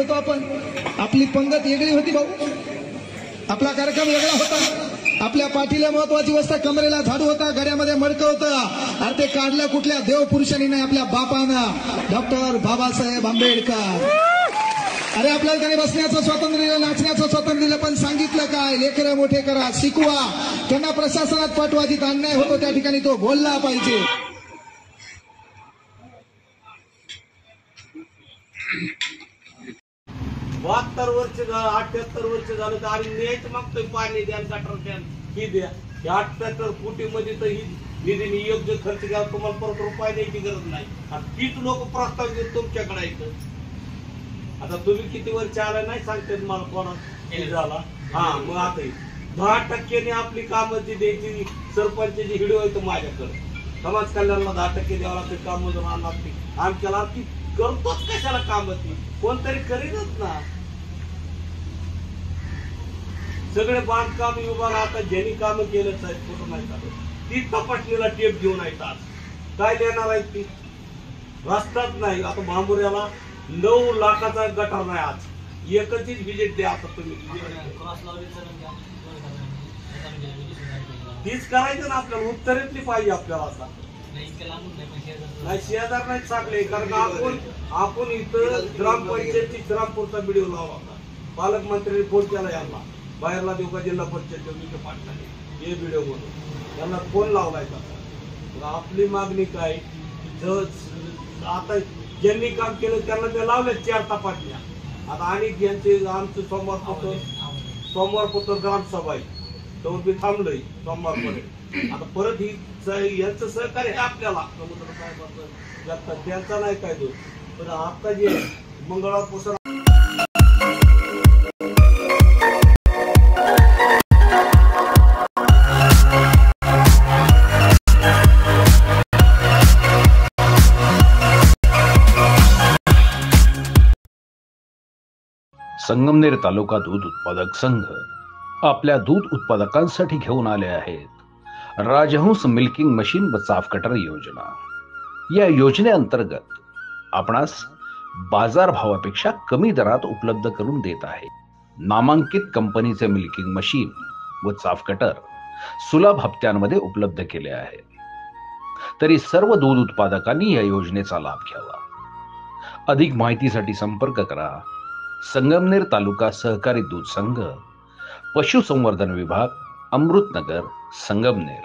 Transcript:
होतो आपण. आपली पंगत वेगळी होती भाऊ, आपला कार्यक्रम वेगळा होता. आपल्या पाठीला महत्वाची वस्ता, कमरेला झाडू होता, गड्यामध्ये मडकं होतं. अरे ते काढलं कुठल्या देवपुरुषांनी नाही, आपल्या बापानं, डॉक्टर बाबासाहेब आंबेडकर. अरे आपल्याला त्याने बसण्याचं स्वातंत्र्य दिलं, नाचण्याचं स्वातंत्र्य दिलं, पण सांगितलं काय? लेकरं मोठे करा, शिकवा, त्यांना प्रशासनात पाठवा, जिथं अन्याय होतो त्या ठिकाणी तो बोलला पाहिजे. बहात्तर वर्ष झालं, 78 वर्ष झालं तर आम्ही न्यायचं मागतोय, पाणी द्या, गटर द्या, ही द्या. 78 कोटीमध्ये तर ही निधीने योग्य खर्च घ्या, तुम्हाला परत रुपये द्यायची गरज नाही. आणि तीच लोक प्रस्ताव घेऊन तुमच्याकडे येतं. आता तुम्ही किती वर्ष आला नाही सांगते मला कोणा झाला. हा मग आता 10% आपली कामं जी द्यायची, सरपंचची हिडो येतो माझ्याकडे, समाज कल्याणला 10% द्यावं लागते, काम लागते. आमच्याला ती करतोच कशाला काम, ती कोणतरी करीनच ना. सगळे बांधकाम विभाग आता ज्यांनी काम केलं साहेब कुठं नाही चालत, ती तपासणीला टेप घेऊन येतात. काय देणार आहेत ती? रस्ताच नाही. आता भांबुऱ्याला 9 लाखाचा गटार नाही, आज एकच व्हिजिट द्या. आता तुम्ही तीच करायचं ना, आपल्याला उत्तरेतली पाहिजे आपल्याला. आता नाही शेजार नाही चांगले, कारण आपण इथं ग्रामपंचायतची श्रामपूरचा व्हिडिओ लावला होता. पालकमंत्र्यांनी फोन केला यांना, बाहेरला देऊ का जिल्हा परिषद विखे पाटलांनी, हे व्हिडिओ म्हणून यांना फोन लावलायचा. आपली मागणी काय? आता ज्यांनी काम केलं त्यांना ते लावले 4 तपासण्या. आता आणि ज्यांचे आमचं सोमवारपर्यंत ग्रामसभा आहे, तर मी थांबलोय सोमवारपर्यंत. आता परत ही यांचं सहकार्य आपल्याला त्यांचा नाही काय दोष, पण आता जे मंगळवारपासून संगमनेर तालुका दूध उत्पादक संघ आपल्या दूध उत्पादकांसाठी घेऊन आले आहेत राजहंस मिल्किंग मशीन व चाफ कटर योजना. या योजनेअंतर्गत आपणास बाजार भावापेक्षा कमी दरात उपलब्ध करून देत आहे. नामांकित कंपनीचे मिल्किंग मशीन व चाफ कटर सुलभ हप्त्यांमध्ये उपलब्ध केले आहे. तरी सर्व दूध उत्पादकांनी या योजनेचा लाभ घ्यावा. अधिक माहितीसाठी संपर्क करा संगमनेर तालुका सहकारी दूध संघ, पशुसंवर्धन विभाग, अमृतनगर, संगमनेर.